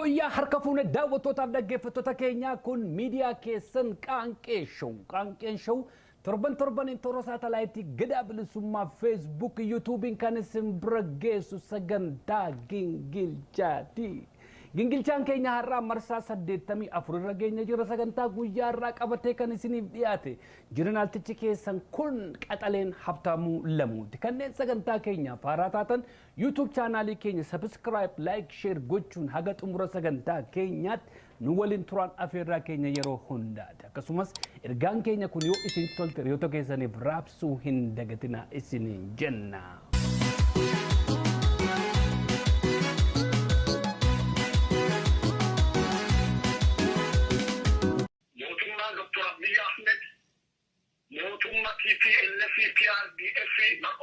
Hoyyaa harka fuune daawwattootaaf dhaggeeffattoota keenya kun miidiyaa keessan Qaanqeen show torban toora saatalaayitii Gadaa Bilisummaa Facebook YouTubein kan isin bira geessu sagantaa Gingilchaati. Gingilchaan keenya har'aa marsaa 84 irra geenya jira. Sagantaa guyyaa har'aa qabatee kan isiniif dhiyaate jirnaaltichi keessan kun qaxaleen Habtaamuu Lamuuti. Kanneen sagantaa keenya faaraa taatan YouTube chaanaalii keenya subscribe, like, share gochuun haga xumura sagantaa keenyaatti nu waliin turaan afeerraa keenya yeroo hundaati. Akkasumas ergaan keenya kun yoo isin tolte hiriyoota keessaniif raabsuu hin dagatinaa isiniin jenna. Mootummaa TPLF, PRDF,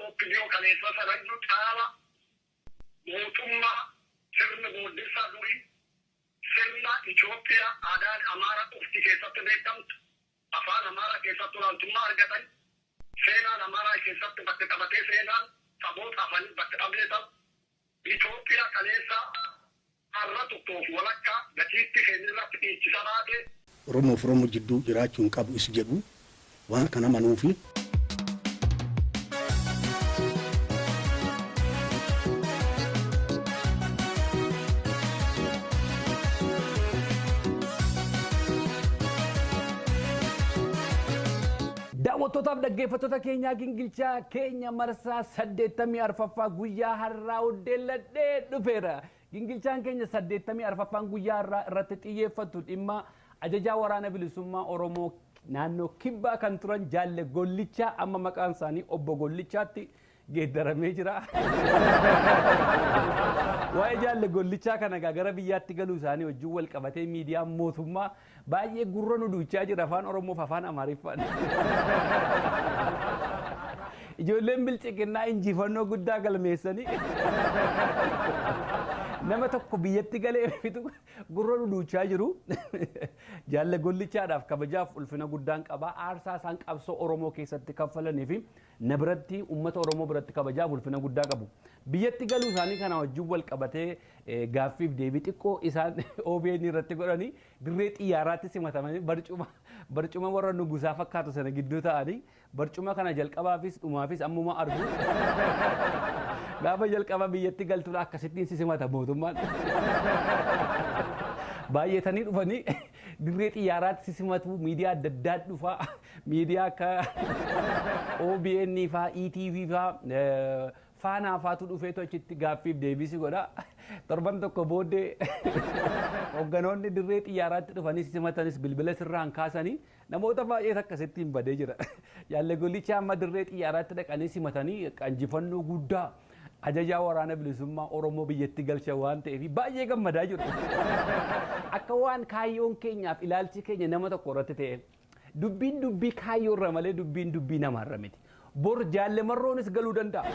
opinion kaleessa sananyu caala mootummaa sirna booddeessaa durii sirna Itoophiyaa aadaan Amaaraa qofti keessatti beekamtu afaan Amaaraa keessatti olaantummaa argatan seenaan Amaaraa keessatti bakka qabatee seenaan saboota afanii bakka dhabeetan Itoophiyaa kaleessa har'a tokkoof walakkaa gatiitti keenyarratti dhiichisa baate Oromoof Oromoo jidduu jiraachuun qabu is jedhu waan kana manuufi daawwattootaaf dhaggeeffattoota keenyaa Gingilchaa keenya marsaa 84ffaa guyyaa har'aa uddeelladhee dhufeera. Gingilchaan keenya 84ffaan guyyaa har'aa irratti xiyyeeffatu dhimma ajajaa waraana bilisummaa Oromoo naannoo kibbaa kan turan Jaalle Gollichaa amma maqaan isaanii obbo Gollichaatti geeddaramee jira. Waa'ee Jaalle Gollichaa kana gara biyyaatti galuu isaanii wajjin wal qabatee miidiyaan mootummaa baay'ee gurra nu duuchaa jira afaan Oromoof afaan Amaariffaan. Ijoolleen bilchiqinnaa injifannoo guddaa galmeessanii nama tokko biyyatti galee fitu gurra nu duuchaa jiru. Jaalle Gollichaadhaaf kabajaaf ulfina guddaan qaba. Aarsaa isaan qabsoo Oromoo keessatti kaffalanii fi na biratti uummata Oromoo biratti kabajaaf ulfina guddaa qabu. Biyyatti galuu isaanii kana wajjin wal qabatee gaaffiif deebii xiqqoo isaan OBN irratti godhanii dirree xiyyaaraatti simatamanii barcuma warra nugusaa fakkaatu sana gidduu ta'anii barcuma kana jalqabaafis dhumaafis ammuma argu. Gaafa jalqaba biyyatti galtuudha akkasittiin simata mootummaan. Baay'atanii dhufanii dirree xiyyaaraatti simatu miidiyaa adda addaa dhufaa miidiyaa akka OBN faa ETV faa faanaa faatu dhufee tochitti gaaffiif deebisi godha. Torban tokko booddee hogganoonni dirree xiyyaaraatti dhufanii simatanis bilbila sirraan kaasanii namoota baay'ee akkasittiin badee jira. Jaalle Gollichaa amma dirree xiyyaaraatti dhaqanii simatanii injifannoo guddaa ajajaa waraana bilisummaa Oromoo biyyatti galcha waan ta'eef baay'ee gammadaa jiru. Akka waan kaayyoon keenyaaf ilaalchi keenya nama tokko irratti ta'e dubbiin dubbii kaayyoo irra malee dubbiin dubbii namaarra miti. Bor Jaalle Marroonis galuu danda'a.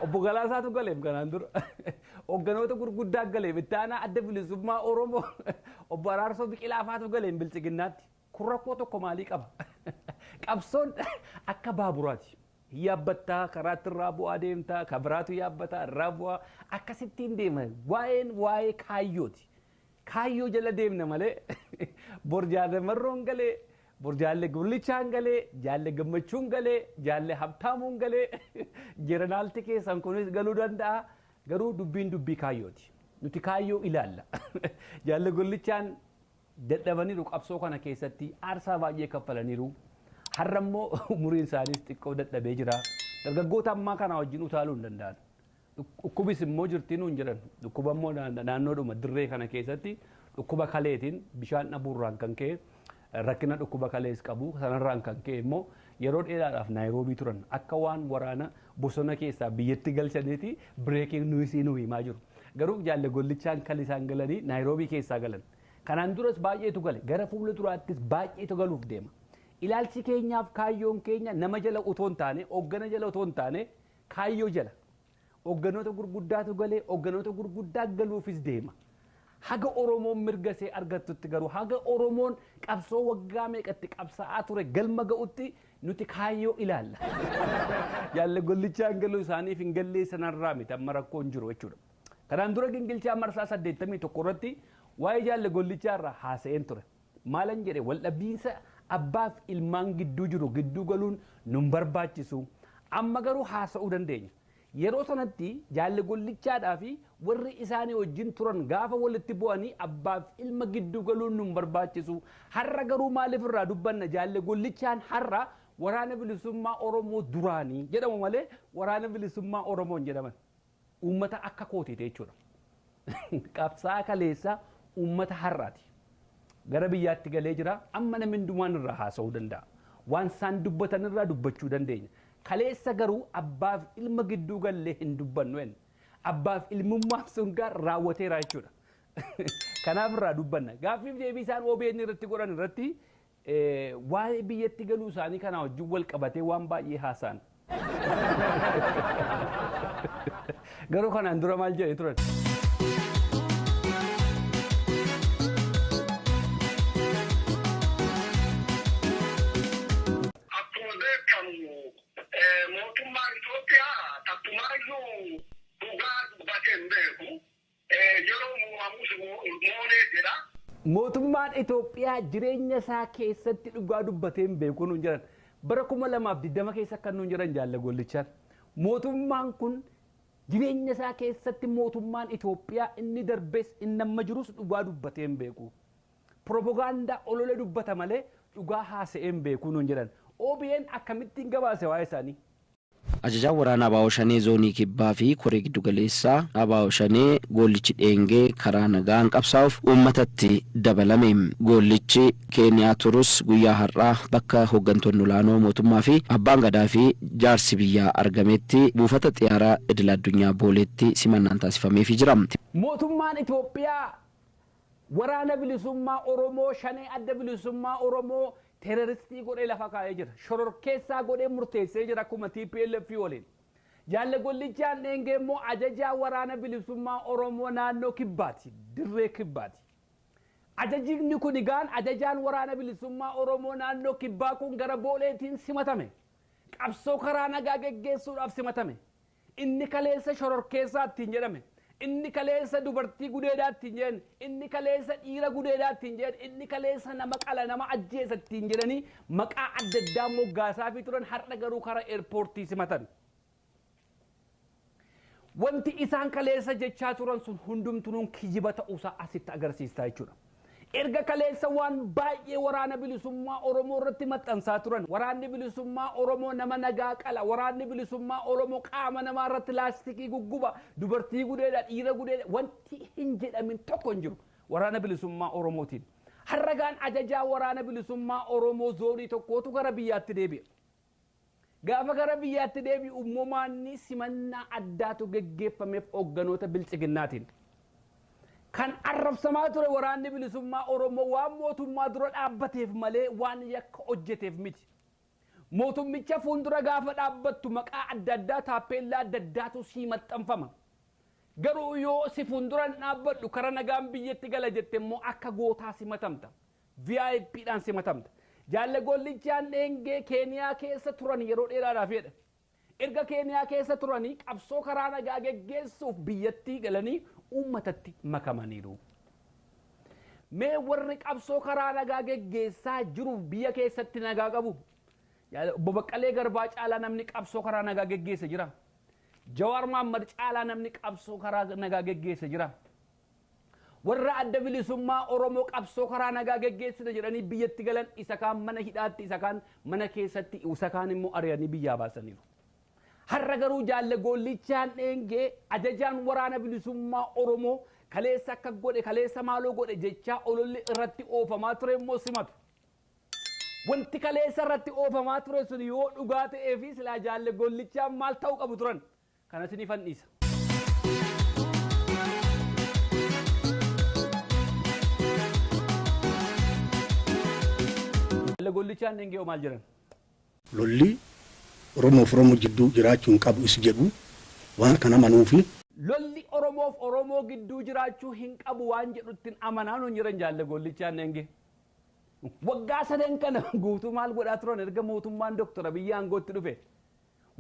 Obbo Galaasaatu galeef kanaan dura. Hogganoota gurguddaa galeef itti aanaa adda bilisummaa Oromoo obbo Araarsoo Biqilaa faatu galeen bilchiginnaatti. Kun rakkoo tokko maalii qaba? Qabsoon akka baaburaati. Yaabbattaa karaatti irraa bu'aa deemtaa kabiraatu yaabbataa irraa bu'aa akkasittiin deema waa'ee kaayyooti. Kaayyoo jala deemna malee bor Jaalle Marroon galee bor Jaalle Gollichaan galee Jaalle Gammachuun galee Jaalle Habtaamuun galee jirnaalti keessan kunis galuu danda'a garuu dubbiin dubbii kaayyooti. Nuti kaayyoo ilaalla. Jaalle Gollichaan dadhabaniiru qabsoo kana keessatti aarsaa baay'ee kaffalaniiru. Har'ammoo umuriin isaaniis xiqqoo dadhabee jira. Dargaggoota ammaa kana wajjin utaaluu hin danda'an. Dhukkubis immoo jirti nuun jedhan. Dhukkuba immoo naannoodhuma dirree kana keessatti dhukkuba kaleetiin bishaan dhabuurraan kan ka'e rakkina dhukkuba kalees qabu sanarraan kan ka'e immoo yeroo dheeraadhaaf Naayiroobii turan akka waan waraana bosona keessaa biyyatti galchaniiti bireekiin nuyi nu himaa jiru. Garuu Jaalle Gollichaan kan isaan galanii Naayiroobii keessaa galan. Kanaan duras baay'eetu gale gara fuula duraattis baay'eetu galuuf deema. Ilaalchi keenyaaf kaayyoon keenya nama jala utoo hin taane hoggana jala utoo hin taane kaayyoo jala. Hogganoota gurguddaatu galee hogganoota gurguddaa galuufis deema. Haga Oromoon mirga see argattutti garuu haga Oromoon qabsoo waggaa meeqatti qabsaa'aa ture galma ga'utti nuti kaayyoo ilaalla. Jaalle Gollichaan galuu isaaniif hin gallee sanarraa miti amma rakkoon jiru jechuudha. Kanaan dura Gingilchaa marsaa 81 irratti waa'ee jaalle gollichaa irraa haasa'een ture. Maalan jedhe waldhabbiinsa abbaaf ilmaan gidduu jiru gidduu galuun nun barbaachisu. Amma garuu haasa'uu dandeenya. Yeroo sanatti jaalle gollichaadhaa fi warri isaanii wajjin turan gaafa walitti bu'anii abbaaf ilma gidduu galuun nun barbaachisu. Har'a garuu maaliif irraa dubbanna jaalle gollichaan har'a waraana bilisummaa Oromoo duraanii jedhamu malee waraana bilisummaa Oromoon jedhaman. Uummata akka kootiite jechuudha. Qabsaa kaleessa uummata har'aati. Gara biyyaatti galee jira. Amma namni hundumaan irraa haasa'uu danda'a. Waan isaan dubbatan irraa dubbachuu dandeenya. Kaleessa garuu abbaaf ilma gidduu gallee hin dubbannu en. Abbaaf ilmummaaf sun gaar raawwateera jechuudha. Kanaaf irraa dubbanna. Gaaffiif deebii isaan OBN irratti godhan irratti waa'ee biyyatti galuu isaanii kanaa wajjin wal qabatee waan baay'ee haasa'an. Garuu kanaan dura maal jedhee turan? mootummaan Itoophiyaa takkumaayyuu dhugaa dubbatee hin beeku. Yeroo muumamus moolee jedha. Mootummaan Itoophiyaa jireenya isaa keessatti dhugaa dubbatee hin beeku nuun jedhan. Bara 2020 keessa kan nuun jedhan jaalle gollichaan. Mootummaan kun jireenya isaa keessatti mootummaan Itoophiyaa inni darbees inni amma jirus dhugaa dubbatee hin beeku. Propagaandaa olola dubbata malee dhugaa haasa'ee hin beeku nuun jedhan. OBN akkamittiin gabaase waa'ee isaanii. Ajajaan waraana Abaaboo Shanee zoonii kibbaa fi koree giddu galeessaa Abaaboo Shanee gollichi dheengee karaa nagaan qabsaa'uuf uummatatti dabalame. Gollichi Keeniyaa turus guyyaa har'aa bakka hooggantoonni olaanoo mootummaa fi abbaan gadaa fi jaarsi biyyaa argametti buufata xiyyaaraa idil addunyaa booleetti simannaan taasifameefii jira. Mootummaan Itoophiyaa waraana bilisummaa Oromoo Shanee adda bilisummaa Oromoo terroristii godhee lafa kaa'ee jira. Shororkeessaa godhee murteessee jira akkuma TPLF waliin. Jaalle gollichaan dheengee immoo ajajaa waraana bilisummaa Oromoo naannoo kibbaati. Dirree kibbaati. Ajajni kun egaan ajajaan waraana bilisummaa Oromoo naannoo kibbaa kun gara booleetiin simatame. Qabsoo karaa nagaa geggeessuudhaaf simatame. Inni kaleessa shororkeessaa ittiin jedhame. Inni kaleessa dubartii gudeedaa ittiin jedhan, inni kaleessa dhiira gudeedaa ittiin jedhan, inni kaleessa nama qala nama ajjeesa ittiin jedhanii maqaa adda addaa moggaasaa fi turan har'a garuu karaa eerpoortii simatan. Wanti isaan kaleessa jechaa turan sun hundumtuun kijiba ta'uusaa asitti agarsiistaa jechuudha. Erga kaleessa waan baay'ee waraana bilisummaa Oromoo irratti maxxansaa turan. Waraanni bilisummaa Oromoo nama nagaa qala. Waraanni bilisummaa Oromoo qaama namaa irratti laastikii gugguba. Dubartii gudeedha, dhiira gudeedha. Wanti hin jedhamin tokko hin jiru waraana bilisummaa Oromootiin. Harragaan ajajaa waraana bilisummaa Oromoo zoonii tokkootu gara biyyaatti deebi'a. Gaafa gara biyyaatti deebi'u uumamanni simannaa addaatu geggeeffameef hoogganoota bilchiginnaatiin. Kan arrabsamaa ture waraanni bilisummaa Oromoo waan mootummaa dura dhaabbateef malee waan yakka hojjeteef miti. Mootummicha fuuldura gaafa dhaabbattu maqaa adda addaa taappellaa adda addaatu sii maxxanfama. Garuu yoo si fuuldura dhaabbadhu kara nagaan biyyatti gala jette immoo akka gootaa simatamta. VIPdhaan simatamta. Jaalle gollichaan dheengee Keeniyaa keessa turan yeroo dheeraadhaaf jedha. Erga Keeniyaa keessa turanii qabsoo karaa nagaa geggeessuuf biyyattii galanii uummatatti makamaniiru. Mee warri qabsoo karaa nagaa geggeessaa jiru biyya keessatti nagaa qabu. Obbo Baqqalee Garbaa caalaa namni qabsoo karaa nagaa geggeessa jira. Jawaar Mohammad caalaa namni qabsoo karaa nagaa geggeessa jira. Warra adda bilisummaa Oromoo qabsoo karaa nagaa geggeessina jedhanii biyyatti galan isa kaan mana hidhaatti isa kaan mana keessatti isa kaan immoo ari'anii biyyaa baasaniiru. Har'a garuu jaalle gollichaan dheengee ajajaan waraana bilisummaa Oromoo kaleessa akka godhe kaleessa maaloo godhe jechaa ololli irratti oofamaa ture immoo simatu. Wanti kaleessa irratti oofamaa ture sun yoo dhugaa ta'ee fi silaa jaalle gollichaan maal ta'uu qabu turan kana isinii fannisa. Jaalle gollichaan dheengee maal jedhan? Lolli Oromoof Oromoo jidduu jiraachuun qabu is jedhu waan kana manuufi. Lolli Oromoof Oromoo gidduu jiraachuu hin qabu waan jedhuttiin amanaa nuun jiran jaalle gollichaan dheengee. Waggaa sadan kana guutuu maal godhaa turan erga mootummaan Dr. Abiyyi aangootti dhufe.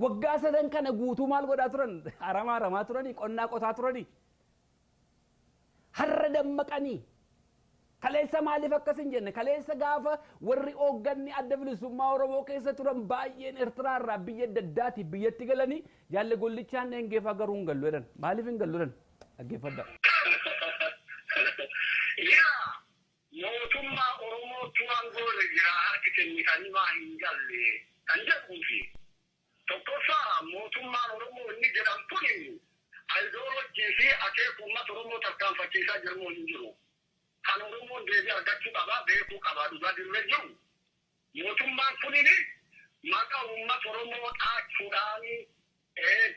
Waggaa sadan kana guutuu maal godhaa turan aramaa turanii qonnaa qotaa turanii. har'a dammaqanii kaleessa maaliif akkasin jenne kaleessa gaafa warri oogganni adda bilisummaa Oromoo keessa turan baay'een Eertiraa irraa biyya daddaati biyyatti galanii jaalle gollichaan dhengeefa garuu hin gallu jedhan maaliif hin gallu jedhan dhaggeeffadha. Mootummaa Oromootu aangoorra jira harki kennitanii maa hin galle kan jedhuufi tokkoffaa mootummaan Oromoo inni jedhamtu ideolojii fi akeeka uummata Oromoo tarkaanfachiisaa jiru hin jiru. Kan Oromoon deebii argachuu qabaa beekuu qabaa dhugaa dirree jiru. Mootummaan kunini maqaa uummata Oromoo xaachuudhaan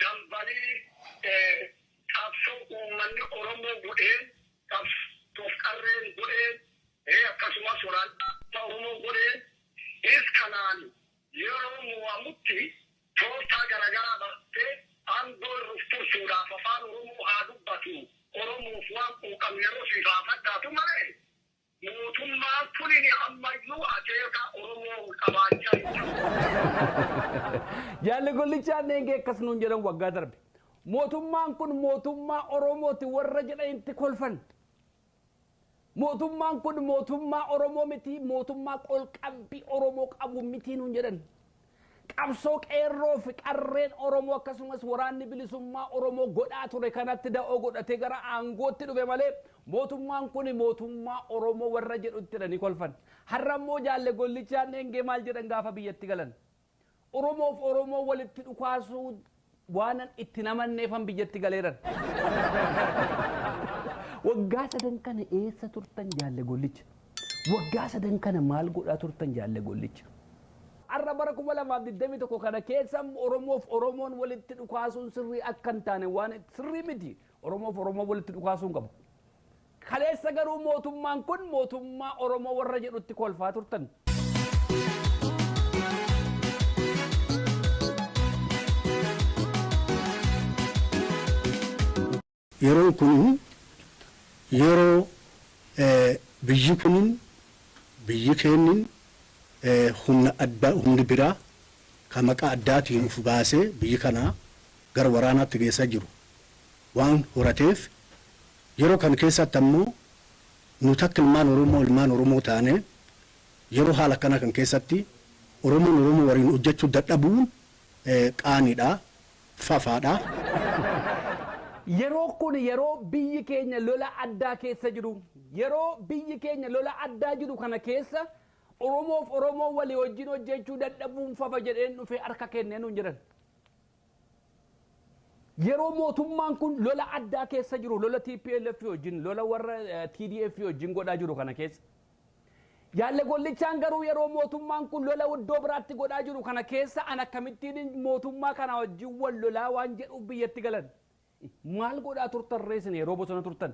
dambanii qabsoo uummanni Oromoo godheen qabsoof qarreen godheen akkasumas waraana Oromoo godheen kanaan yeroo mu'amutti tooftaa garaagaraa bartee aangoo irratti tursuudhaaf afaan Oromoo haa dubbatu. Oromoof waan quuqamu yeroo siifaa fakkaatu malee mootummaan kunini ammayyuu akeeka Oromoo qabaachaa hin jiru. Jaalle gollichaan dheengee akkas nuun jedhan waggaa darbe. Mootummaan kun mootummaa Oromooti warra jedhanitti kolfan. Mootummaan kun mootummaa Oromoo miti mootummaa qolqabbii Oromoo qabu miti nuun jedhan. Qabsoo qeerroo fi qarreen Oromoo akkasumas waraanni bilisummaa Oromoo godhaa ture kanatti da'oo godhatee gara aangootti dhufe malee mootummaan kun mootummaa Oromoo warra jedhutti jedhanii kolfan. Har'a immoo jaalle gollichaan dheengee maal jedhan gaafa biyyatti galan. Oromoof Oromoo walitti dhukaasuu waanan itti namanneefan biyyatti galeeran. Waggaa sadan kana eessa turtan jaalle gollicha? Waggaa sadan kana maal godhaa turtan jaalle gollicha? Arra bara 2021 kana keessa Oromoof Oromoon walitti dhukaasuun sirrii akka hin taane waan sirrii miti. Oromoof Oromoo walitti dhukaasuun qabu. Kaleessa garuu mootummaan kun mootummaa Oromoo warra jedhutti kolfaa turtan. Yeroo kun yeroo biyyi kun biyyi keennin humni biraa kan maqaa addaatiin uf baasee biyyi kana gara waraanaatti geessaa jiru waan horateef yeroo kan keessatti ammoo nuti akka ilmaan Oromoo taane yeroo haala kana kan keessatti Oromoo waliin hojjechuu dadhabuun qaaniidha fafaadha. Yeroo kun yeroo biyyi keenya lola addaa keessa jiru yeroo biyyi keenya lola addaa jiru kana keessa Oromoof Oromoo walii wajjin hojjechuu dadhabuun fafa jedheen dhufee harka kennee nuun jedhan. Yeroo mootummaan kun lola addaa keessa jiru lola TPLF wajjin lola warra TDF wajjin godhaa jiru kana keessa. Jaalle gollichaan garuu yeroo mootummaan kun lola iddoo biraatti godhaa jiru kana keessa an akkamittiin mootummaa kana wajjin wal lolaa waan jedhu biyyatti galan. Maal godhaa turtan reessin yeroo bosona turtan?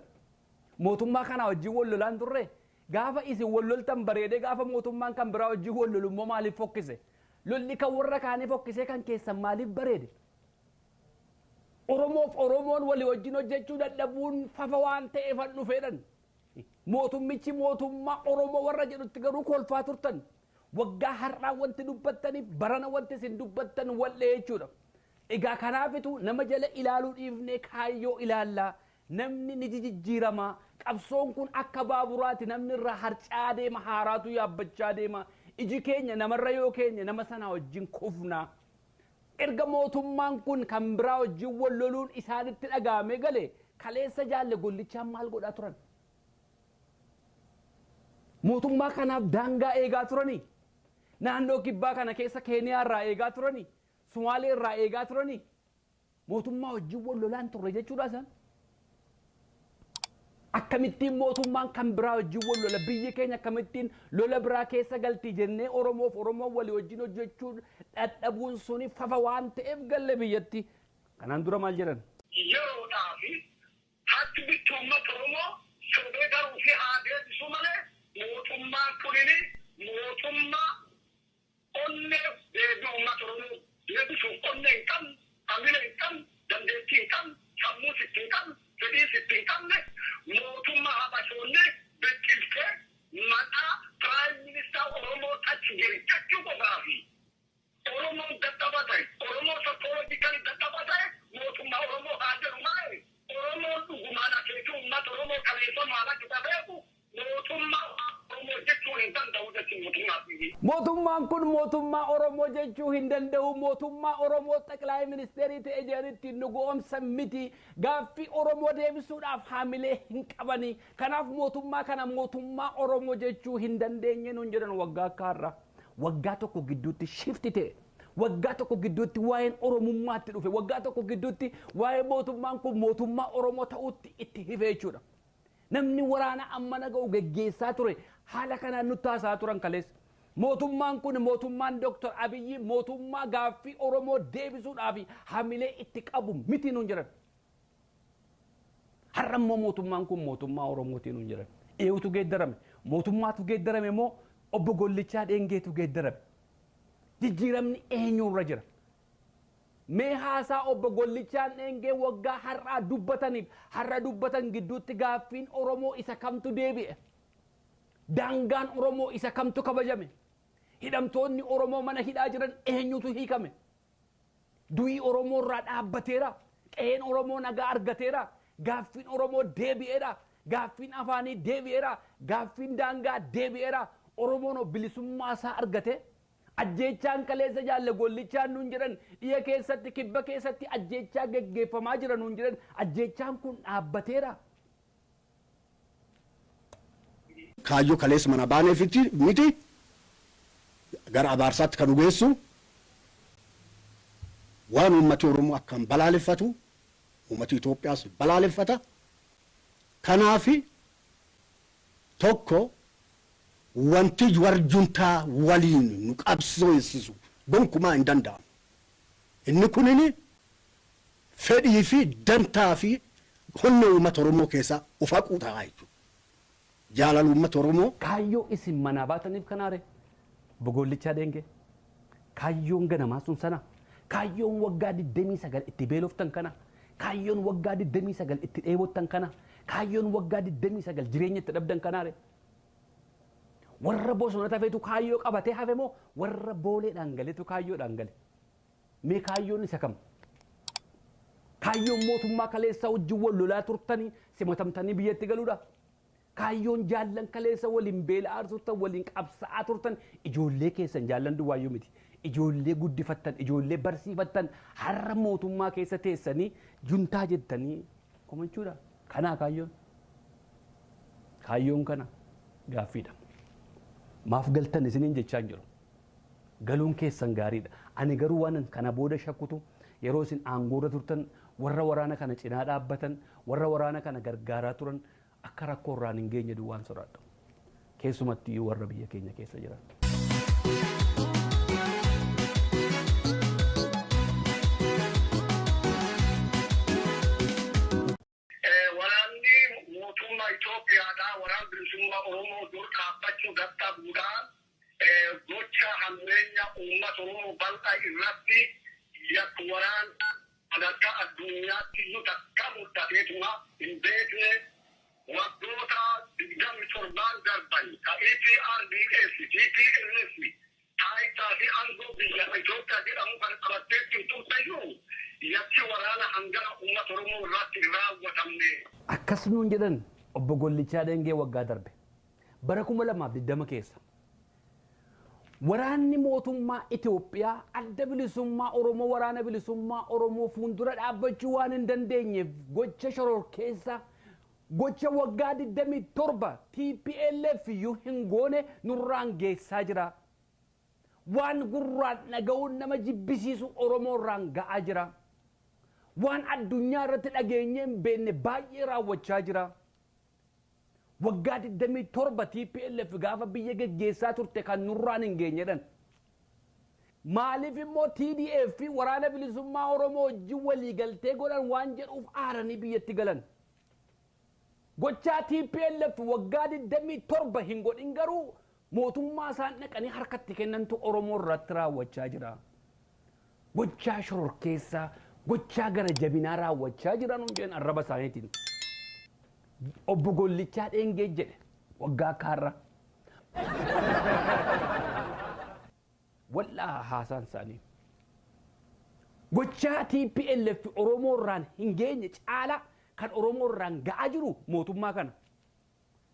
Mootummaa kana wajjin wal lolaan turre? Gaafa isin wal loltan bareedee gaafa mootummaan kan biraa wajjin wal lolu immoo maaliif fokkise? Lolli kan warra kaanii fokkisee kan keessan maaliif bareede? Oromoof Oromoon walii wajjin hojjechuu dadhabuun fafa waan ta'eefan dhufeedhan. Mootummichi mootummaa Oromoo warra jedhutti garuu kolfaa turtan. Waggaa har'aa wanti dubbattaniif barana wanti isin dubbattan wal'ee jechuudha. Egaa kanaafitu nama jala ilaaluu dhiifnee kaayyoo ilaallaa. Namni ni jijjiirama. Qabsoon kun akka baaburaati namni irraa harcaa deema haaraatu yaabbachaa deema. Iji keenya namarra yoo keenya nama sana wajjin kufna. Erga mootummaan kun kan biraa wajjin wal loluun isaanitti dhagahamee gale kaleessa jaalle gollichaan maal godhaa turan? Mootummaa kanaaf daangaa eegaa turanii? Naannoo kibbaa kana keessa Keeniyaa irraa eegaa turanii? Sumaalee irraa eegaa turanii? Mootummaa wajjin wal lolaan turre jechuudha isaan? Akkamittiin mootummaan kan biraa wajjin wal lola biyyi keenya akkamittiin lola biraa keessa galtii jennee Oromoof Oromoo walii wajjin hojjechuun dadhabuun suni fafa waan ta'eef galle biyyatti. Kanaan dura maal jedhan? Yeroodhaaf hatti bitti uummata Oromoo sorbee garuu fi adeemsisu malee mootummaan kunini mootummaa onnee deebii uummata Oromoo deebisuuf onnee hin qabne, amina hin qabne, dandeettii hin qabne, sammuu sitti hin qabne, fedhii sitti hin qabne mootummaa habashoonni biqiltee maqaa Prime Minister Oromoo achi jirchachuu qofaafi Oromoon dadhaba ta'e Oromoo sakkoolojikali dadhaba ta'e mootummaa Oromoo haa jedhu malee Oromoon dhugumaan akeekuu uummata Oromoo kaleessa beeku mootummaa Oromoo jechuu hin danda'u jechuun mootummaa. Mootummaan kun mootummaa Oromoo jechuu hin danda'u. Mootummaa Oromoo xaqilaa ministeerii ta'e jedhanitti nu goomsa miti. Gaaffii Oromoo deebisuudhaaf haamilee hin qabani. Kanaaf mootummaa kana mootummaa Oromoo jechuu hin dandeenye nuun jedhan waggaa akka har'a. Waggaa tokko gidduutti shifti ta'e. Waggaa tokko gidduutti waa'een Oromummaatti dhufe. Waggaa tokko gidduutti waa'ee mootummaan kun mootummaa Oromoo ta'utti itti hife jechuudha. Namni waraana amma naga'u geggeessaa ture haala kanaan nutti haasaa turan kaleessa. Mootummaan kun mootummaan Dr. Abiyyi mootummaa gaaffii Oromoo deebisuudhaaf haamilee itti qabu miti nuun jedhan. Har'a immoo mootummaan kun mootummaa Oromootii nuun jedhan. Eewutu geeddarame. Mootummaatu geeddarame moo obbo Gollichaa Dheengeetu geeddarame. Jijjiiramni eenyurra jira. Mee haasaa obbo Gollichaan Dheengee waggaa har'aa dubbataniif har'a dubbatan gidduutti gaaffiin Oromoo isa kamtu deebi'e. Daangaan Oromoo isa kamtu kabajame. Hidhamtoonni Oromoo mana hidhaa jiran eenyutu hiikame. Du'ii Oromoo irraa dhaabbateera. Qe'een Oromoo nagaa argateera. Gaaffiin Oromoo deebi'eera. Gaaffiin afaanii deebi'eera. Gaaffiin daangaa deebi'eera. Oromoon bilisummaa isaa argate. Ajjeechaan kaleessa jaalle Gollichaan nuun jedhan dhiya keessatti kibba keessatti ajjeechaa geggeeffamaa jira nuun jedhan ajjeechaan kun dhaabbateera. Kaayyoo kaleessa mana baaneefitti miti gara abaarsaatti kan dhugeessu waan uummati Oromoo akkaan balaaleffatu uummati Itoophiyaas balaaleffata. Kanaafi tokko wanti warjuntaa waliin nu qabsiisu gonkumaa hin danda'amu. Inni kunini fedhii fi dantaa fi humna uummata Oromoo keessaa ufaquu ta'a jechuudha. Jaalala uummata Oromoo. Kaayyoo isin manaa baataniif kanaare obbo Gollichaa Dheengee. Kaayyoon ganamaa sun sana. Kaayyoon waggaa 29 itti beeloftan kana. Kaayyoon waggaa 29 itti dheebottan kana. Kaayyoon waggaa 29 jireenya itti dhabdan kanaare. Warra bosona tafeetu kaayyoo qabatee hafe moo warra booleedhaan galeetu kaayyoodhaan gale. Mee kaayyoon isa kam? Kaayyoon mootummaa kaleessa wajjin wal lolaa turtanii simatamtanii biyyatti galuudha. Kaayyoon jaallan kaleessa waliin beela'aa turtan waliin qabsa'aa turtan ijoollee keessan jaallan duwwaayyuu miti. Ijoollee guddifattan ijoollee barsiifattan har'a mootummaa keessa teessanii juntaa jettanii komachuudha. Kanaa kaayyoon. Kaayyoon kana gaaffiidha. Maaf galtan isiniin jechaa jiru. Galuun keessan gaariidha. Ani garuu waan kana booda shakkutu yeroo isin aangoorra turtan warra waraana kana cinaa dhaabbatan warra waraana kana gargaaraa turan akka rakkoo irraan hin geenye duwwaan sodaadha. Keessumatti warra biyya keenya keessa jiran. Itoophiyaadhaa waraana bilisummaa Oromoo dur dhaabbachuu dadhabuudhaan gocha hammeenya uummata Oromoo bal'aa irratti yakka waraana sadarkaa addunyaatti iyyuu takka murtaa'eetuma hin beekne waggoota 27 darban ka EPRDF, TPLF, taayitaa fi aangoo biyya Itoophiyaa jedhamu kan qabatteetti turtayyuu yakki waraana hangana uummata Oromoo irratti raawwatamne. Akkas nuun jedhan obbo Gollichaa Dheengee waggaa darbe bara 2020 keessa waraanni mootummaa Itoophiyaa adda bilisummaa Oromoo waraana bilisummaa Oromoo fuuldura dhaabbachuu waan hin dandeenyeef gocha shororkeessa gocha waggaa 27 TPLF iyyuu hin goone nurraan geessaa jira. Waan gurraan dhaga'uun nama jibbisiisu Oromoo irraan ga'aa jira. Waan addunyaa irratti dhageenyee hin beekne baay'ee raawwachaa jira. Waggaa 27 TPLF gaafa biyya geggeessaa turte kan nurraan hin geenyedhan. Maaliif immoo TDF fi waraana bilisummaa Oromoo wajjin walii galtee godhan waan jedhuuf aaranii biyyatti galan. Gochaa TPLF waggaa 27 hin godhin garuu mootummaa isaan dhaqanii harkatti kennantu Oromoo irratti raawwachaa jira. Gochaa shororkeessaa gochaa gara jabinaa raawwachaa jiran hundeen arraba isaaniitiin. Obbo Gollichaa Dheengee jedhe waggaa kaarra. Wallaa haasaan isaanii. Gochaa TPLF Oromoo irraan hin geenye caala kan Oromoo irraan ga'aa jiru mootummaa kana.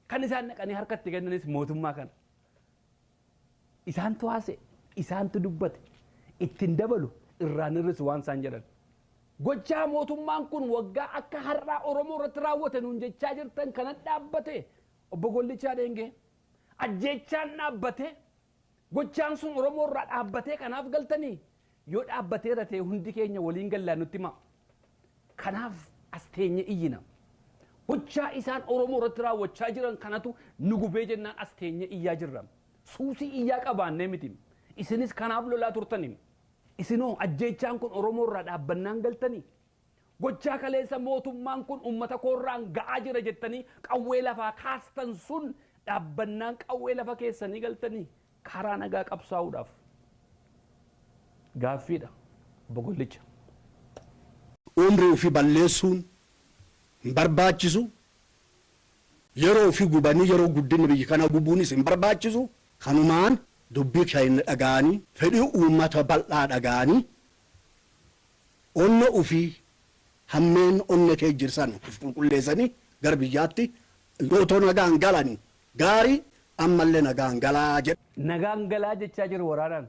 Kan isaan naqanii harkatti kennanis mootummaa kana. Isaantu haase, isaantu dubbate, ittiin dabalu irraan hir'isu waan isaan jedhan. Gochaa mootummaan kun waggaa akka har'aa Oromoo irratti raawwate nuun jechaa jirtan kana dhaabbate obbo Gollichaa Dheengee. Ajjeechaan dhaabbate gochaan sun Oromoo irraa dhaabbatee kanaaf galtanii yoo dhaabbateera ta'e hundi keenya waliin gallaa nutti hima. Kanaaf as teenye iyyina. Gochaa isaan Oromoo irratti raawwachaa jiran kanatu nu gubee jennaan as teenye iyyaa jirra. Suusii iyyaa qabaannee miti. Isinis kanaaf lolaa turtanii. Isinoo ajjeechaan kun Oromoo irraa dhaabbannaan galtanii. Gochaa kaleessa mootummaan kun uummata koorraan ga'aa jira jettanii qawwee lafaa kaastan sun dhaabbannaan qawwee lafa keessanii galtanii karaa nagaa qabsaa'uudhaaf. Gaaffiidha obbo Gollicha. Umrii ofii balleessuun hin barbaachisu. Yeroo ofii gubanii yeroo guddinni biyya kana gubuunis hin barbaachisu. Kanumaan dubbii keenya dhaga'anii fedhii uummata bal'aa dhaga'anii onna ofii hammeen onna kee jirsan qulqulleessanii gara biyyaatti yootoo nagaan galanii gaarii ammallee nagaan galaa jedha. Nagaan galaa jechaa jiru waraanaan.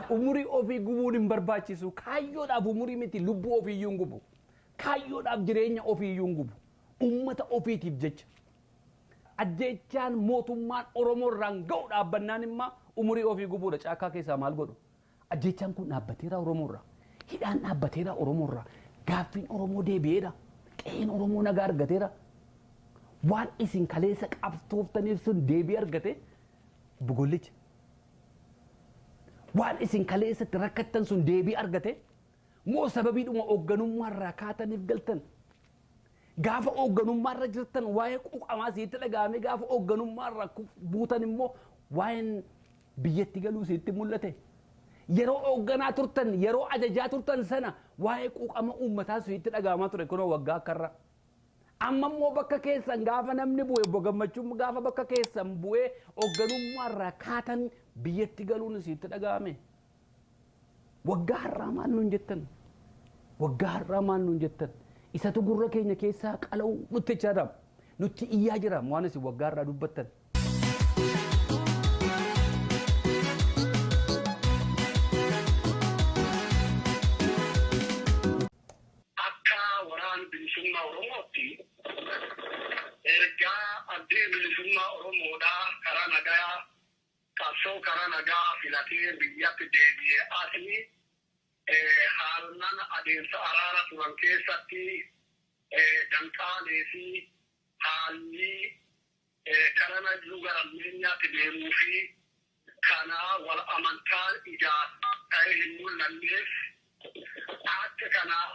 Umurii ofii gubuun hin barbaachisu. Kaayyoodhaaf umurii miti lubbuu ofii iyyuu hin gubu. Kaayyoodhaaf jireenya ofii iyyuu hin gubu. Uummata ofiitiif jecha. Ajjeechaan mootummaan Oromoo irraan ga'u dhaabbannaan immoo umurii ofii gubuudha. Caakkaa keessaa maal godhu? Ajjeechaan kun dhaabbateera Oromoo irraa. Hidhaan dhaabbateera Oromoo irraa. Gaaffiin Oromoo deebi'eera. Qe'een Oromoo nagaa argateera. Waan isin kaleessa qabsooftaniif sun deebii argate obbo Gollicha. Waan isin kaleessatti rakkattan sun deebii argate moo sababiidhuma hoogganummaa irraa kaataniif galtan. Gaafa hoogganummaa irra jirtan waa'ee quuqamaa sitti dhaga'ame gaafa hoogganummaa irra buutan immoo waa'een biyyatti galuu sitti mul'ate. Yeroo hoogganaa turtan yeroo ajajaa turtan sana waa'ee quuqama uummataa sitti dhaga'amaa ture kunoo waggaa akkarra. Amma immoo bakka keessan gaafa namni bu'e obbo Gammachuun gaafa bakka keessan bu'ee hoogganummaa irraa kaatan biyyatti galuun sitti dhaga'ame. Waggaa har'aa maal nuun jettan? Waggaa har'aa maal nuun jettan? Isatu gurra keenya keessaa qala'u nutti jiraam. Nutti iyyaa jiraam waan isin waggaa irraa dubbattan. Akka waraan bilisummaa Oromootti ergaa addee bilisummaa Oromoodhaa karaa nagaa qabsoo karaa nagaa filatee biyyatti deebi'ee asii haalan adeemsa araara turan keessatti danqaalee fi haalli karana jiru gara ammeenyaatti deemuu fi kanaa wal amantaa ta'ee hin mul'anneef akka kanaa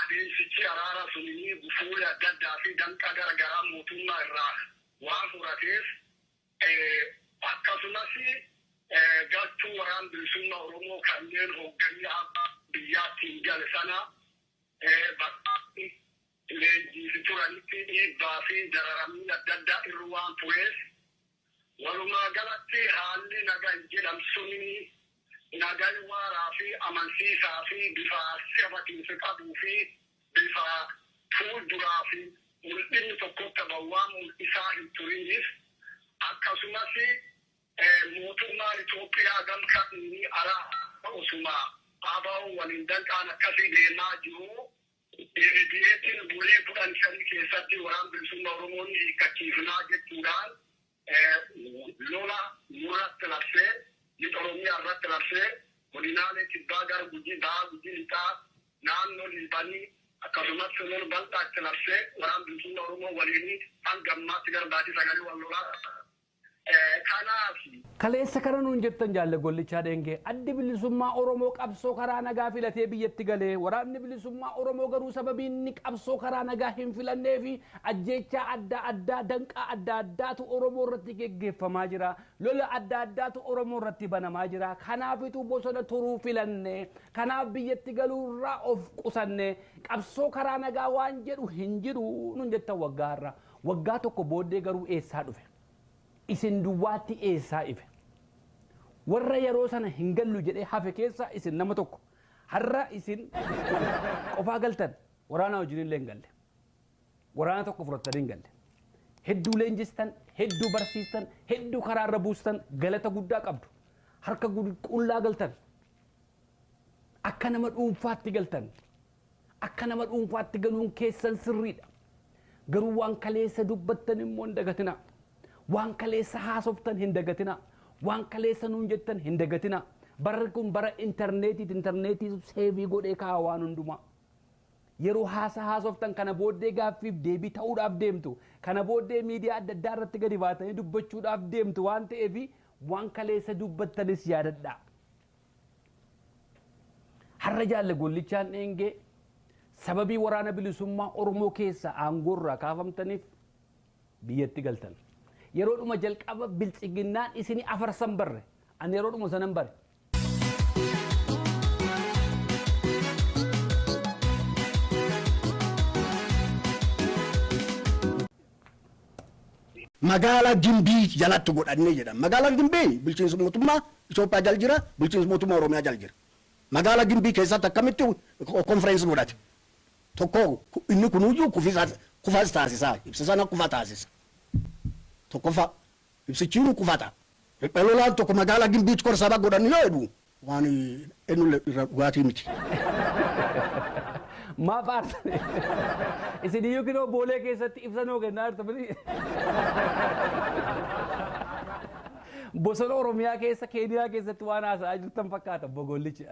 adeemsichi araara sunii gufuulee adda addaa fi danqa garaagaraa mootummaa irraa waan furateef akkasumas galtuu waraan bilisummaa Oromoo kanneen hoogganii biyyaatti hin gale sana leenjii turanitti dhiibbaa fi dararamni adda addaa irra waan tureef walumaa galatti haalli nagaa jedhamsuni nagaa waaraa fi amansiisaa fi bifa sirriitti qabuu fi bifa fuulduraa fi mul'inni tokkotti waan mul'isaa hin turiniif akkasumas mootummaan Itoophiyaa gamka inni alaa osuma ABO waliin danqaan akkasii deemaa jiru deebi'eetiin bulee 15 keessatti waraan bilisummaa Oromoon hiikkachiifnaa jechuudhaan lola nurratti labsee lixa Oromiyaa irratti labsee godinaalee kibbaa gara Gujii ba'aa Gujii lixaa naannoo Liibanii akkasumas lola bal'aatti labsee waraan bilisummaa Oromoo waliin hanga ammaatti gara baatii 9 wal lolaa. Kaleessa kana nuun jettan jaalle Gollichaa Dheengee addi bilisummaa Oromoo qabsoo karaa nagaa filatee biyyatti galee waraanni bilisummaa Oromoo garuu sababii inni qabsoo karaa nagaa hin filannee fi ajjeechaa adda addaa danqaa adda addaatu Oromoo irratti geggeeffamaa jira lola adda addaatu Oromoo irratti banamaa jira kanaafitu bosona turuu filanne kanaaf biyyatti galuu irraa of qusanne qabsoo karaa nagaa waan jedhu hin jiru nuun jettan waggaa irraa waggaa tokko booddee garuu eessaa dhufe. Isin duwwaatti eessaa ife warra yeroo sana hin gallu jedhee hafe keessa isin nama tokko har'a isin qofaa galtan waraana wajjin illee hin galle waraana tokko fudhatanii hin galle. Hedduu leenjistan, hedduu barsiistan, hedduu karaarra buustan galata guddaa qabdu. Harka qullaa galtan. Akka nama dhuunfaatti galtan. Akka nama dhuunfaatti galuun keessan sirriidha. Garuu waan kaleessa dubbattan immoo hin dagatina. Waan kaleessa haasoftan hin dagatina. Waan kaleessa nuun jettan hin dagatina. Barri kun bara intarneetii seevii godhee kaa'aa waan hundumaa. Yeroo haasoftan kana booddee gaaffiif deebii ta'uudhaaf deemtu. Kana booddee miidiyaa adda addaa irratti gadi baatanii dubbachuudhaaf deemtu waan ta'eef waan kaleessa dubbattanis yaadadhaa. Har'a jaalle gollichaan dheengee sababii waraana bilisummaa Oromoo keessa aangoorraa kaafamtaniif biyyatti galtan. Yeroodhuma jalqaba biltsiginnaan isinii afarsan barre. Ani yeroodhuma sanan bare. Magaalaa Gimbii jalatti godhannee jedhama. Magaalaan Gimbii bulchiinsa mootummaa Itoophiyaa jala jira, bulchiinsa mootummaa Oromiyaa jala jira. Magaalaa Gimbii keessatti akkamitti konferensi godhate. Tokko inni kunuyyuu kufaas taasisaa, ibsa sana kufa taasisa. Tokkoffaa ibsichiinu kufata. Riphee tokko magaalaa Gimbiitti korsaba godhanni yoo jedhu waan eenyu irra dhugaatii miti. Maaf aartan isin yookiin boolee keessatti ibsa nuu kennaa jirtanii bosona Oromiyaa keessa Keeniyaa keessatti waan haasa'aa jirtan fakkaata bogollichi.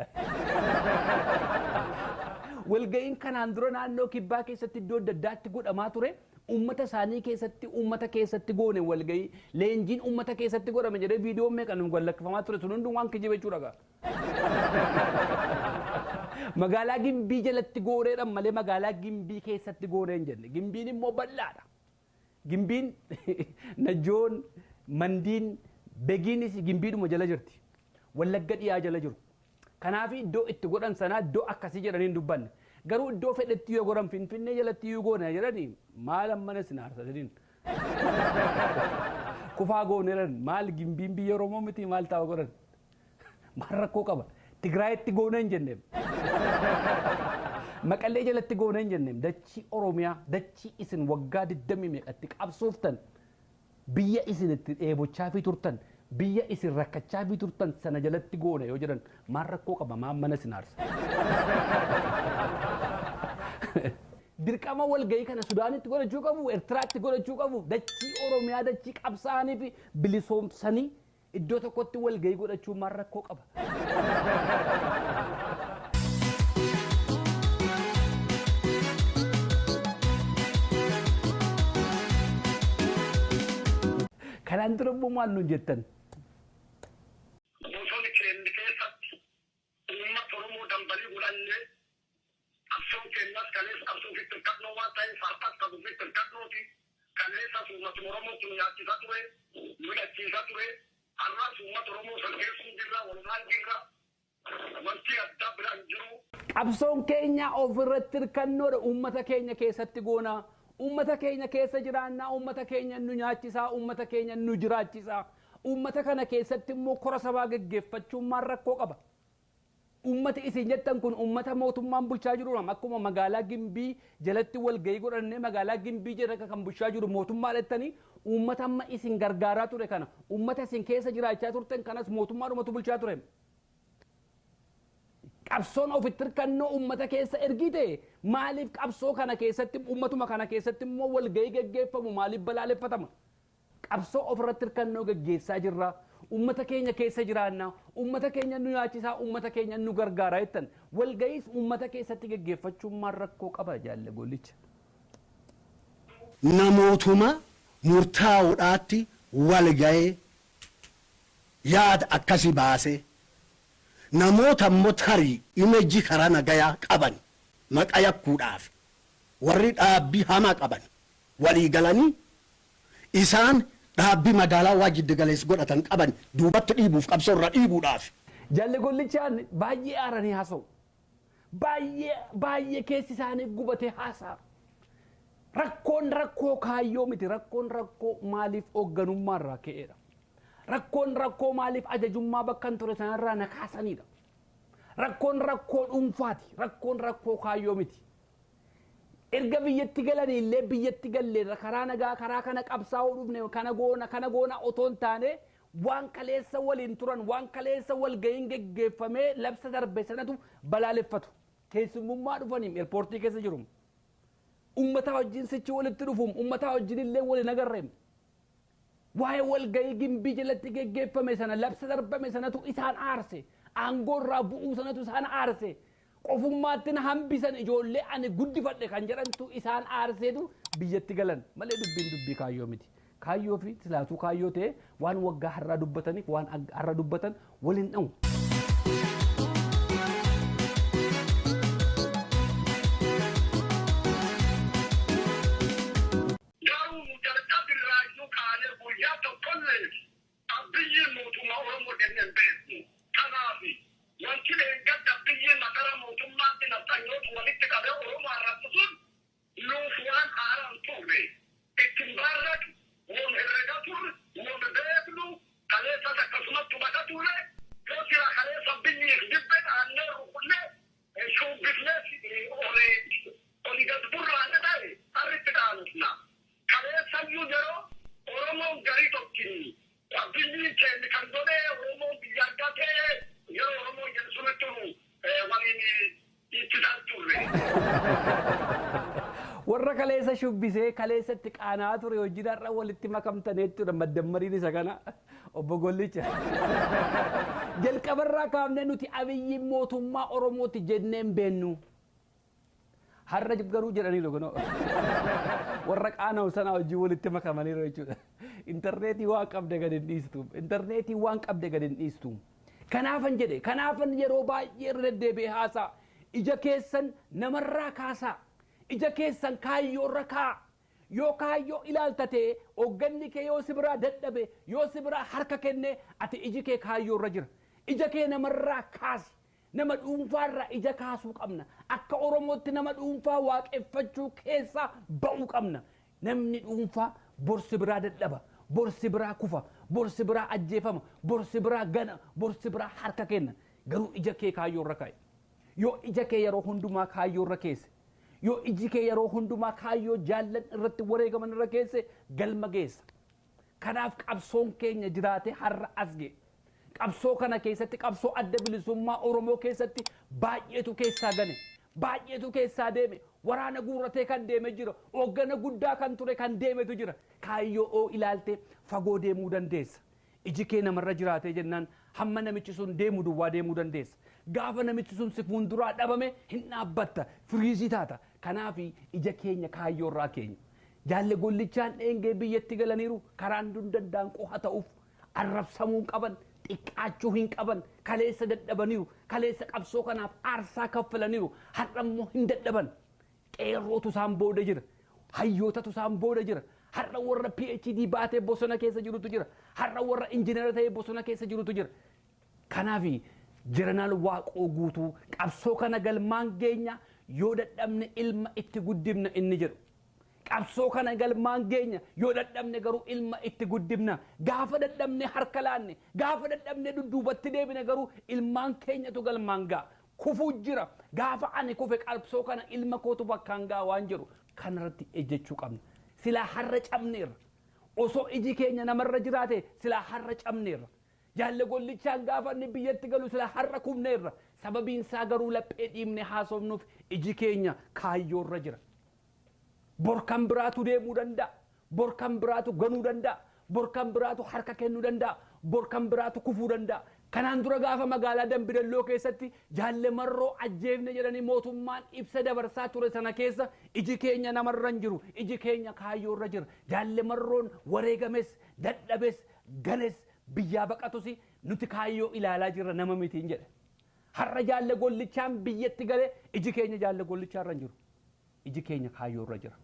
Walga'iin kanaan dura naannoo kibbaa keessatti iddoo adda addaatti godhamaa ture. Ummata isaanii keessatti goone walga'ii leenjiin ummata keessatti godhame jedhee viidiyoon meeqan nu gallakkifamaa ture sun hunduu waan kijiba jechuudha. Magaalaa Gimbii jalatti gooneedhaan malee magaalaa Gimbii keessatti gooneen jenne. Gimbiin immoo bal'aadha. Gimbiin Najoon, Mandiin, Begiinis Gimbiidhuma jala jirti. Wallagga dhiyaa jala jiru. Kanaaf iddoo itti godhan sanaa iddoo akkasii jedhanii dubbanne. Garuu iddoo fedhetti yoo godhan Finfinnee jalatti yoo goone jedhanii maal ammana isin haasa'aniin. Kufaa gooneeran maal Gimbiin biyya Oromoo miti maal ta'a godhan. Maal rakkoo qaba. Tigraayitti gooneen jenneem. Maqallee jalatti gooneen jenneem. Dachii Oromiyaa, dachii isin waggaa 20 meeqatti qabsooftan biyya isin itti dheebochaa fi turtan biyya isin rakkachaa fi turtan sana jalatti goone yoo jedhan maal rakkoo qaba maal mana isin aarsa. Dirqama walga'ii kana Sudaanitti godhachuu qabu, Eertiraatti godhachuu qabu, dachii Oromiyaa dachii qabsaa'anii fi bilisoomsanii iddoo tokkotti walga'ii godhachuu maal rakkoo qaba. Kanaan dura immoo maal nuun jettan? Bosonni keenya keessatti uummata Oromoo dambalii godhannee qabsoon keenyas kaleessa qabsoo fi tirkannoo waan ta'eef har'as qabsoo fi tirkannooti kaleessas uummata Oromoo kun nyaachisaa ture, midhachiisaa ture, har'as uummata Oromoo salpheessuu jirra, walumaan jirra, wanti adda biraan jiru. Qabsoon keenya ofirratti tirkannoodha uummata keenya keessatti goonaa. Ummata keenya keessa jiraannaa, ummata keenya nu nyaachisaa, ummata keenya nu jiraachisaa. Ummata kana keessatti immoo kora sabaa gaggeeffachuun maal rakkoo qaba. Ummati isin jettan kun ummata mootummaan bulchaa jirudha. Akkuma magaalaa Gimbii jalatti walga'ii godhannee magaalaa Gimbii jala kan bulchaa jiru mootummaa jettanii ummata amma isin gargaaraa ture kana ummata isin keessa jiraachaa turtan kanas mootummaadhumatu bulchaa ture. Qabsoon ofitti tirkannoo ummata keessa ergite maaliif qabsoo kana keessatti ummatuma kana keessatti immoo walga'ii gaggeeffamu maaliif balaaleffatama? Qabsoo ofirratti tirkannoo gaggeessaa jirra. Ummata keenya keessa jiraannaa, ummata keenya nu nyaachisaa, ummata keenya nu gargaaraa jettan walga'iis ummata keessatti gaggeeffachuun maal rakkoo qaba jaalle gollicha? Namootuma murtaa'uudhaatti walga'ee yaada akkasii baasee namoota immoo tarii imeejii karaa nagayaa qaban maqaa yakkuudhaaf warri dhaabbii hamaa qaban walii galanii isaan dhaabbii madaalaa waa jiddu galeessa godhatan qaban duubatti dhiibuuf qabsoo irra dhiibuudhaaf. Jaalle gollichaan baay'ee aaranii haasa'u. Baay'ee keessi isaanii gubatee haasa'a. Rakkoon rakkoo kaayyoo miti. Rakkoon rakkoo maaliif hoogganummaarraa ka'eedha. Rakkoon rakkoo maaliif ajajummaa bakka hin ture sanarraa na kaasanidha. Rakkoon rakkoo dhuunfaati. Rakkoon rakkoo kaayyoo miti. erga biyyatti galanii illee biyyatti galleerra karaa nagaa karaa kana qabsaa'uu dhufne kana goona otoon taane waan kaleessa waliin turan waan kaleessa wal ga'iin geggeeffamee labsa darbe sanatu balaaleffatu keessummaa dhufanii eerpoortii keessa jiru ummata wajjin sichi walitti dhufuun ummata wajjin illee waliin agarreem waa'ee wal ga'ii gimbii jalatti geggeeffame sana labsa darbame sanatu isaan aarse aangoorraa bu'uu sanatu isaan aarse qofummaatti na hambisan ijoollee ani guddifadhe kan jedhantu isaan aarseetu biyyatti galan malee dubbii kaayyoo miti kaayyoo fi silaatuu kaayyoo ta'e waan waggaa har'aa dubbataniif waan har'a dubbatan waliin dha'u. warra kaleessa shubbisee kaleessatti qaanaa ture hojiidhaarra walitti makamtaneettudha maddammariin isa kana obbo Gollicha jalqabarraa kaafnee nuti abiyyi mootummaa Oromooti jenneen beennu har'a garuu jedhanii logono warra qaana'u sana hojii walitti makamaniiru jechuudha intarneetii waan qabde gad hin dhiistu intarneetii waan qabde gad hin dhiistu kanaafan jedhe kanaafan yeroo baay'ee irra deddeebi'ee haasaa ija keessan namarraa kaasaa ija keessan kaayyoo irra kaa yoo kaayyoo ilaaltate hoogganni kee yoo si biraa dadhabe yoo si biraa harka kenne ati iji kee kaayyoo irra jira ija kee namarraa kaasi nama dhuunfaarraa ija kaasuu qabna akka Oromootti nama dhuunfaa waaqeffachuu keessaa ba'uu qabna namni dhuunfaa borsi biraa dadhaba borsi biraa kufa borsi biraa ajjeefama borsi biraa gana borsi biraa harka kenna garuu ija kee kaayyoo irra kaa'i yoo ija kee yeroo hundumaa kaayyoo irra keesse yoo iji kee yeroo hundumaa kaayyoo jaallan irratti wareegaman irra keesse galma geessa kanaaf qabsoon keenya jiraate har'a as ga'e qabsoo kana keessatti qabsoo adda bilisummaa Oromoo keessatti baay'eetu keessaa gane baay'eetu keessaa deeme waraana guurratee kan deeme jira hooggana guddaa kan ture kan deemetu jira kaayyoo ilaalte fagoo deemuu dandeessa iji kee namarra jiraatee jennaan hamma namichi sun deemu duwwaa deemuu dandeessa gaafa namichi sun si fuulduraa dhabame hin dhaabbatta firiizii taata kanaaf ija keenya kaayyoo irraa keenya jaalle gollichaan dheengee biyyatti galaniiru karaan danda'an qoha ta'uuf arrabsamuu qaban xiqqaachuu hin qaban kaleessa dadhabaniiru kaleessa qabsoo kanaaf aarsaa kaffalaniiru har'ammoo hin dadhaban qeerrootu isaan booda jira hayyootatu isaan booda jira har'a warra PhD baatee bosona keessa jirutu jira har'a warra injineera ta'ee bosona keessa jirutu jira kanaaf jiranal waaqoo guutuu qabsoo kana galmaan geenya yoo dadhabne ilma itti guddifna inni jedhu qabsoo kana galmaan geenya yoo dadhabne garuu ilma itti guddifna gaafa dadhabne harka laanne gaafa dadhabne dudduubatti deebine garuu ilmaan keenyatu galmaan ga'a kufuu jira gaafa ani kufe qabsoo kana ilma kootu bakkaan ga'a waan jedhu kanarratti ejjechuu qabna silaa har'a cabneerra osoo iji keenya namarra jiraate silaa har'a cabneerra jaalle gollichaan gaafa inni biyyatti galu silaa har'a kufneerra sababiin isaa garuu laphee dhiibne haasofnuuf iji keenya kaayyoorra jira borkan biraatu deemuu danda'a borkan biraatu ganuu danda'a borkan biraatu harka kennuu danda'a borkan biraatu kufuu danda'a kanaan dura gaafa magaalaa Dambidalloo keessatti jaalle marroo ajjeefne jedhanii mootummaan ibsa dabarsaa ture sana keessa iji keenya namarra hin jiru iji keenya kaayyoorra jira jaalle marroon wareegames dadhabes ganes biyyaa baqatus nuti kaayyoo ilaalaa jirra nama mitiin jedhe har'a jaalle gollichaan biyyatti gale iji keenya jaalle gollichaarra hin jiru iji keenya kaayyoorra jira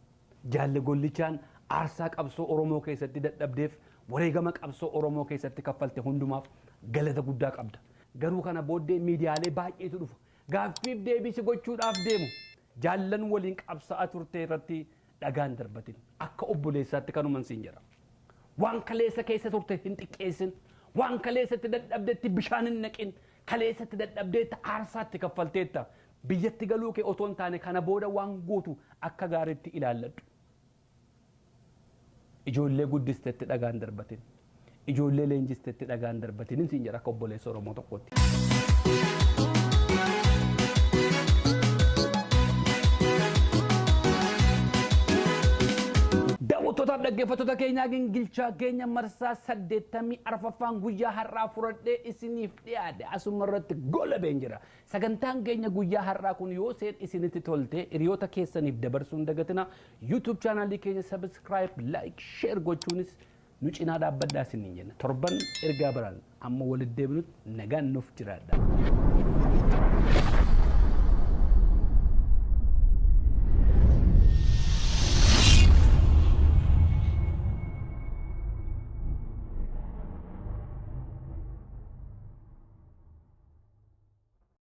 jaalle gollichaan aarsaa qabsoo Oromoo keessatti dadhabdeef wareegama qabsoo Oromoo keessatti kaffalte hundumaaf galata guddaa qabda garuu kana booddee miidiyaalee baay'eetu dhufa gaaffiif deebisi gochuudhaaf deemu jaallan waliin qabsaa'aa turte irratti dhagaan darbatin akka obboleessaatti kanuman siin jedha waan kaleessa keessa turte hin xiqqeessin waan kaleessatti dadhabdeetti bishaan hin naqin kaleessatti dadhabdeetti aarsaatti kaffalteetta biyyatti galuu kee otoo hin taane kana booda waan gootu akka gaariitti ilaalladhu. Ijoollee guddistetti dhagaan darbatin. Ijoollee leenjistetti dhagaan darbatin siin jedha akka obboleessa Oromoo tokkotti. Daawwattoota dhaggeeffattoota keenyaa Gingilchaa keenya marsaa 84ffaan guyyaa har'aa fudhadhee isiniif dhiyaate asuma irratti golabeen jira. Sagantaan keenya guyyaa har'aa kun yoo seen isinitti tolte hiriyoota keessaniif dabarsuu hin dagatina. YouTube chaanalii keenya subscribe, like, share gochuunis nu cinaa dhaabbadhaa isiniin jenna. Torban ergaa biraan amma walitti deebinutti nagaan nuuf jiraadha.